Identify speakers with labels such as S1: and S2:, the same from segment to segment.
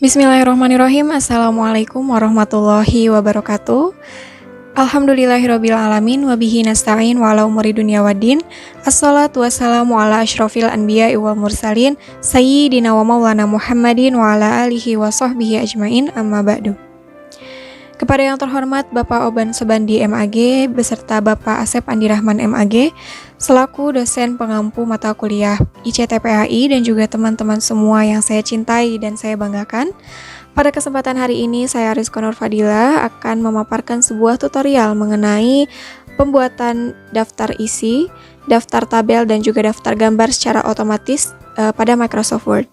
S1: Bismillahirrahmanirrahim. Assalamualaikum warahmatullahi wabarakatuh. Alhamdulillahirabbil alamin wa bihi nasta'in wa ala umuri dunya waddin. Assalatu wassalamu ala asyrofil anbiya'i wal mursalin sayyidina wa maulana Muhammadin wa ala alihi wa sahbihi ajmain, amma ba'du. Kepada yang terhormat Bapak Oban Sobandi MAG beserta Bapak Asep Andi Rahman MAG selaku dosen pengampu mata kuliah ICTPAI dan juga teman-teman semua yang saya cintai dan saya banggakan. Pada kesempatan hari ini saya Rizko Nur Fadila akan memaparkan sebuah tutorial mengenai pembuatan daftar isi, daftar tabel dan juga daftar gambar secara otomatis pada Microsoft Word.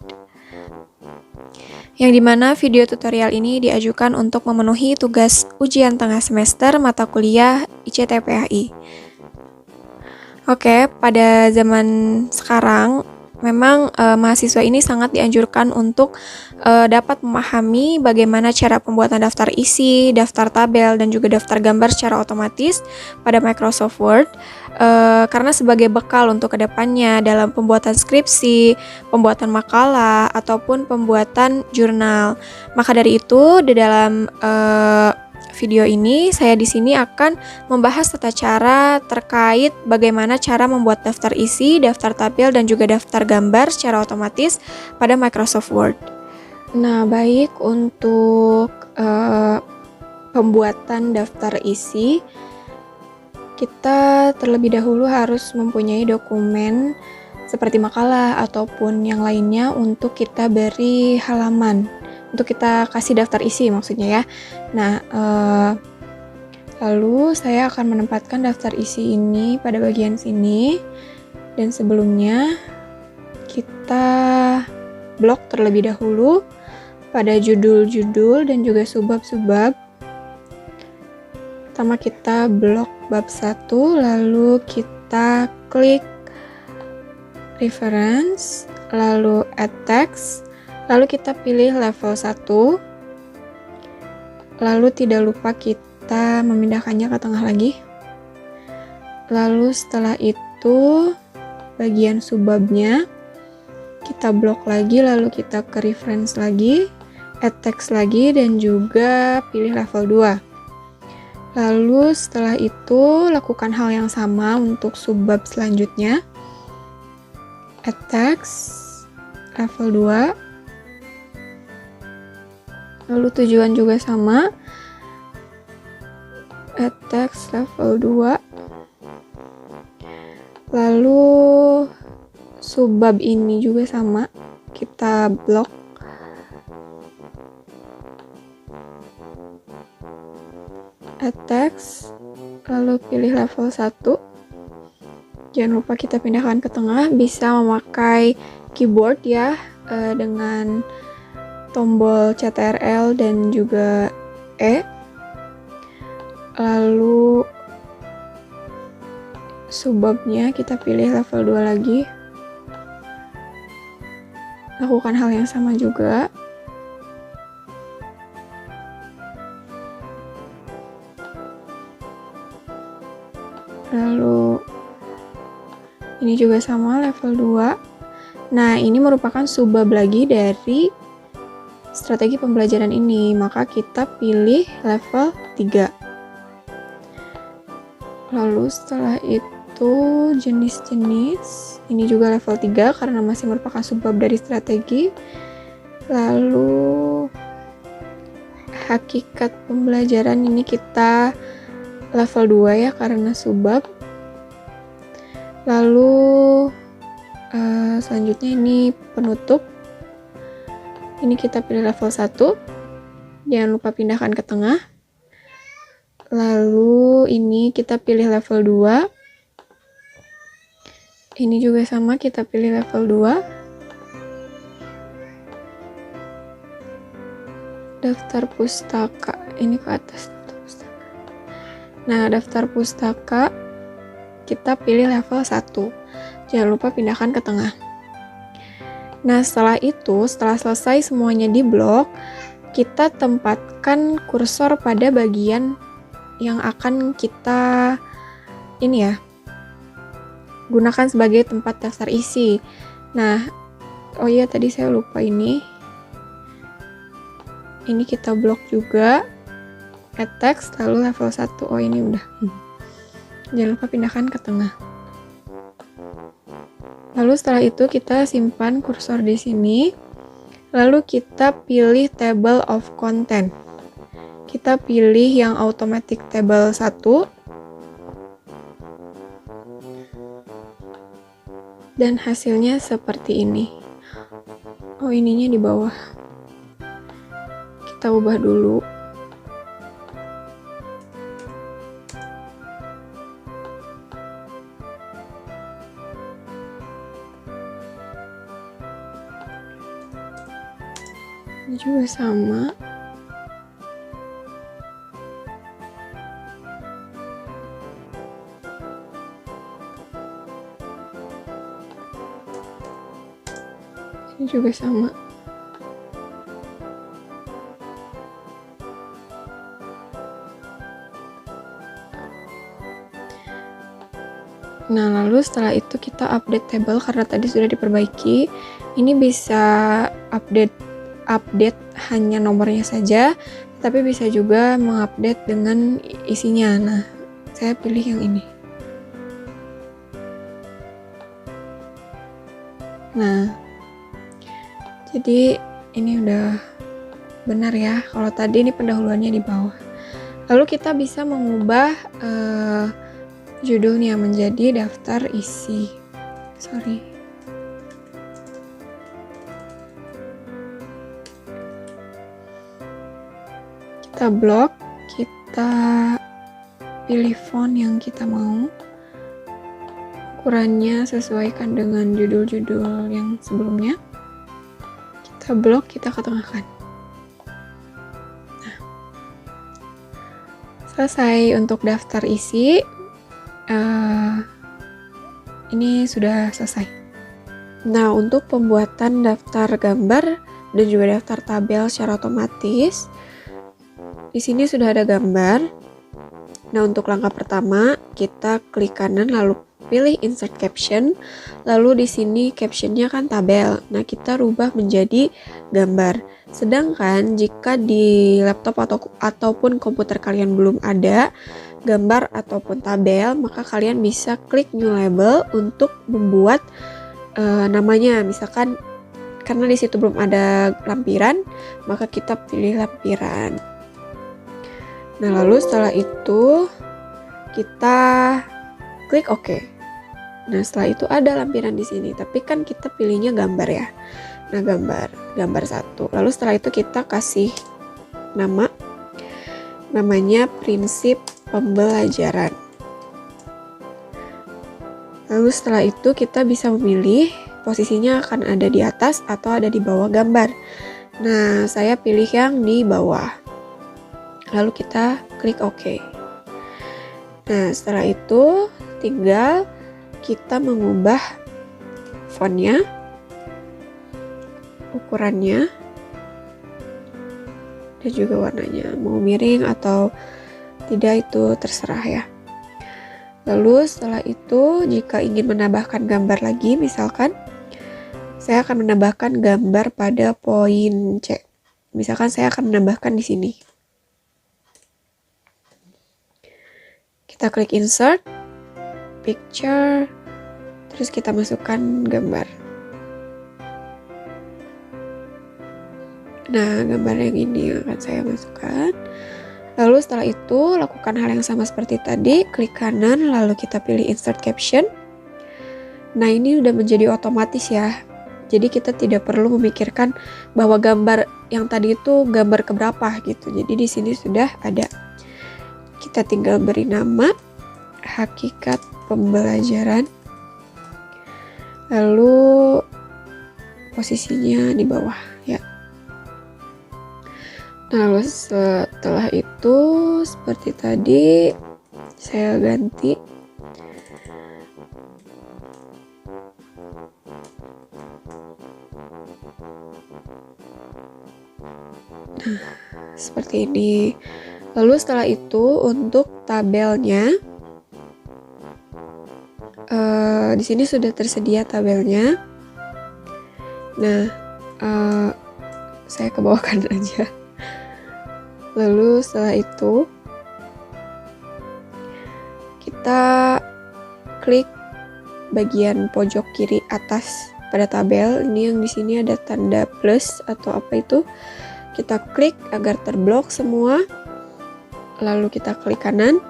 S1: Yang dimana video tutorial ini diajukan untuk memenuhi tugas ujian tengah semester mata kuliah ICTPAI. Oke, pada zaman sekarang memang mahasiswa ini sangat dianjurkan untuk dapat memahami bagaimana cara pembuatan daftar isi, daftar tabel, dan juga daftar gambar secara otomatis pada Microsoft Word karena sebagai bekal untuk kedepannya dalam pembuatan skripsi, pembuatan makalah, ataupun pembuatan jurnal. Maka dari itu, di dalam video ini saya di sini akan membahas tata cara terkait bagaimana cara membuat daftar isi, daftar tabel, dan juga daftar gambar secara otomatis pada Microsoft Word. Nah, baik untuk pembuatan daftar isi, kita terlebih dahulu harus mempunyai dokumen seperti makalah ataupun yang lainnya untuk kita beri halaman. Untuk kita kasih daftar isi maksudnya ya. Nah, lalu saya akan menempatkan daftar isi ini pada bagian sini. Dan sebelumnya kita blok terlebih dahulu pada judul-judul dan juga subbab-subbab. Pertama kita blok bab 1, lalu kita klik reference, lalu add text. Lalu kita pilih level 1, lalu tidak lupa kita memindahkannya ke tengah lagi. Lalu setelah itu bagian subbabnya kita blok lagi, lalu kita ke reference lagi, add text lagi, dan juga pilih level 2. Lalu setelah itu lakukan hal yang sama untuk subbab selanjutnya, add text, level 2. Lalu tujuan juga sama, add text level 2. Lalu subbab ini juga sama, kita blok. Add text, lalu pilih level 1. Jangan lupa kita pindahkan ke tengah, bisa memakai keyboard ya, dengan tombol CTRL dan juga E. Lalu subbabnya kita pilih level 2 lagi. Lakukan hal yang sama juga. Lalu ini juga sama level 2. Nah, ini merupakan subbab lagi dari strategi pembelajaran ini, maka kita pilih level 3. Lalu setelah itu jenis-jenis, ini juga level 3 karena masih merupakan subbab dari strategi. Lalu hakikat pembelajaran ini kita level 2 ya karena subbab. Lalu selanjutnya ini penutup. Ini kita pilih level 1. Jangan lupa pindahkan ke tengah. Lalu ini kita pilih level 2. Ini juga sama, kita pilih level 2. Daftar pustaka, ini ke atas daftar pustaka. Nah, daftar pustaka kita pilih level 1. Jangan lupa pindahkan ke tengah. Nah, setelah itu, setelah selesai semuanya di blok, kita tempatkan kursor pada bagian yang akan kita gunakan sebagai tempat daftar isi. Nah, oh iya tadi saya lupa ini. Ini kita blok juga. Add text, lalu level 1. Oh, ini udah. Jangan lupa pindahkan ke tengah. Lalu setelah itu kita simpan kursor di sini. Lalu kita pilih table of content. Kita pilih yang automatic table 1. Dan hasilnya seperti ini. Oh, ininya di bawah. Kita ubah dulu. Ini juga sama. Ini juga sama. Nah, lalu setelah itu kita update table karena tadi sudah diperbaiki. Ini bisa update hanya nomornya saja, tapi bisa juga mengupdate dengan isinya. Nah, saya pilih yang ini. Nah, jadi ini udah benar ya. Kalau tadi ini pendahuluannya di bawah. Lalu kita bisa mengubah judulnya menjadi daftar isi. Kita blok, kita pilih font yang kita mau. Ukurannya sesuaikan dengan judul-judul yang sebelumnya. Kita blok, kita ketengahkan. Nah, selesai untuk daftar isi. Ini sudah selesai. Nah, untuk pembuatan daftar gambar dan juga daftar tabel secara otomatis, di sini sudah ada gambar. Nah, untuk langkah pertama, kita klik kanan lalu pilih insert caption. Lalu di sini captionnya kan tabel. Nah, kita rubah menjadi gambar. Sedangkan jika di laptop ataupun komputer kalian belum ada gambar ataupun tabel, maka kalian bisa klik new label untuk membuat namanya. Misalkan karena di situ belum ada lampiran, maka kita pilih lampiran. Nah, lalu setelah itu kita klik OK. Nah, setelah itu ada lampiran di sini, tapi kan kita pilihnya gambar ya. Nah, gambar 1. Lalu setelah itu kita kasih namanya prinsip pembelajaran. Lalu setelah itu kita bisa memilih posisinya akan ada di atas atau ada di bawah gambar. Nah, saya pilih yang di bawah. Lalu kita klik OK. Nah, setelah itu tinggal kita mengubah fontnya, ukurannya, dan juga warnanya. Mau miring atau tidak itu terserah ya. Lalu setelah itu jika ingin menambahkan gambar lagi, misalkan saya akan menambahkan gambar pada poin C. Misalkan saya akan menambahkan di sini. Kita klik insert, picture, terus kita masukkan gambar. Nah, gambar yang ini akan saya masukkan. Lalu setelah itu lakukan hal yang sama seperti tadi, klik kanan lalu kita pilih insert caption. Nah, ini udah menjadi otomatis ya. Jadi kita tidak perlu memikirkan bahwa gambar yang tadi itu gambar keberapa gitu. Jadi di sini sudah ada. Kita tinggal beri nama hakikat pembelajaran. Lalu posisinya di bawah ya. Nah, lalu setelah itu seperti tadi saya ganti. Nah, seperti ini. Lalu setelah itu untuk tabelnya, di sini sudah tersedia tabelnya. Nah, saya ke bawah kanan aja. Lalu setelah itu kita klik bagian pojok kiri atas pada tabel. Ini yang di sini ada tanda plus atau apa itu. Kita klik agar terblok semua. Lalu kita klik kanan.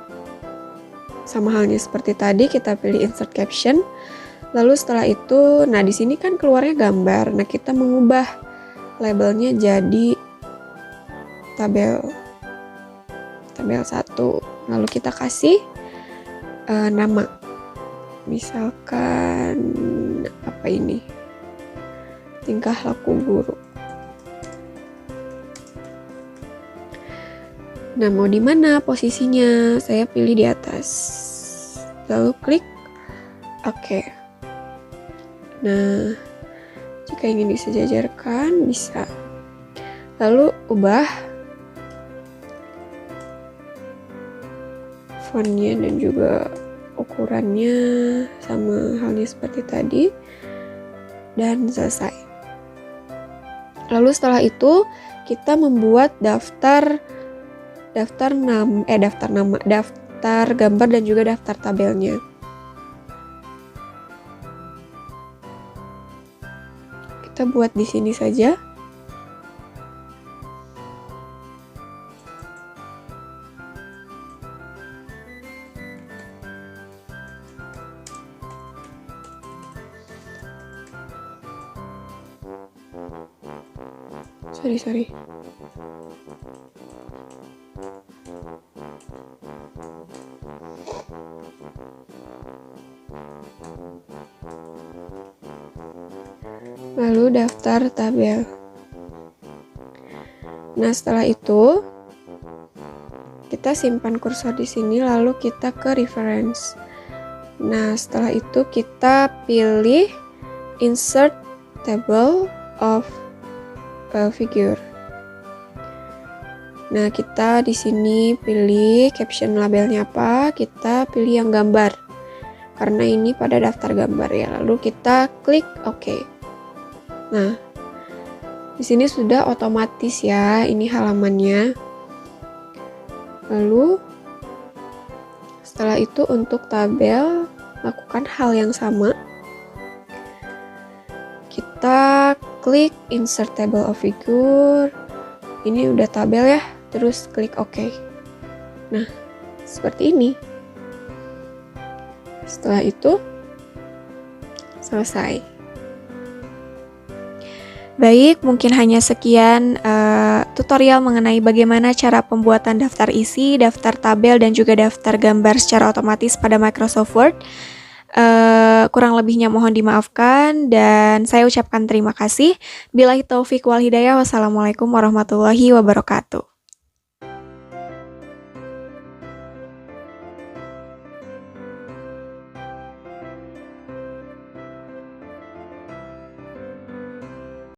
S1: Sama halnya seperti tadi, kita pilih insert caption. Lalu setelah itu, nah di sini kan keluarnya gambar. Nah, kita mengubah labelnya jadi tabel 1. Lalu kita kasih nama. Misalkan apa ini? Tingkah laku guru. Nah, mau di mana posisinya? Saya pilih di atas. Lalu klik OK. Nah, jika ingin disejajarkan, bisa. Lalu ubah fontnya dan juga ukurannya sama halnya seperti tadi. Dan selesai. Lalu setelah itu, kita membuat daftar gambar dan juga daftar tabelnya. Kita buat di sini saja. Sorry. Lalu daftar tabel. Nah, setelah itu kita simpan kursor di sini, lalu kita ke reference. Nah, setelah itu kita pilih insert table of figure. Nah, kita di sini pilih caption labelnya apa, kita pilih yang gambar. Karena ini pada daftar gambar ya. Lalu kita klik OK. Nah, di sini sudah otomatis ya, ini halamannya. Lalu setelah itu untuk tabel lakukan hal yang sama. Kita klik insert table of figure. Ini udah tabel ya, terus klik OK. Nah, seperti ini. Setelah itu selesai. Baik, mungkin hanya sekian tutorial mengenai bagaimana cara pembuatan daftar isi, daftar tabel, dan juga daftar gambar secara otomatis pada Microsoft Word. Kurang lebihnya mohon dimaafkan dan saya ucapkan terima kasih. Billahi taufik wal hidayah. Wassalamualaikum warahmatullahi wabarakatuh.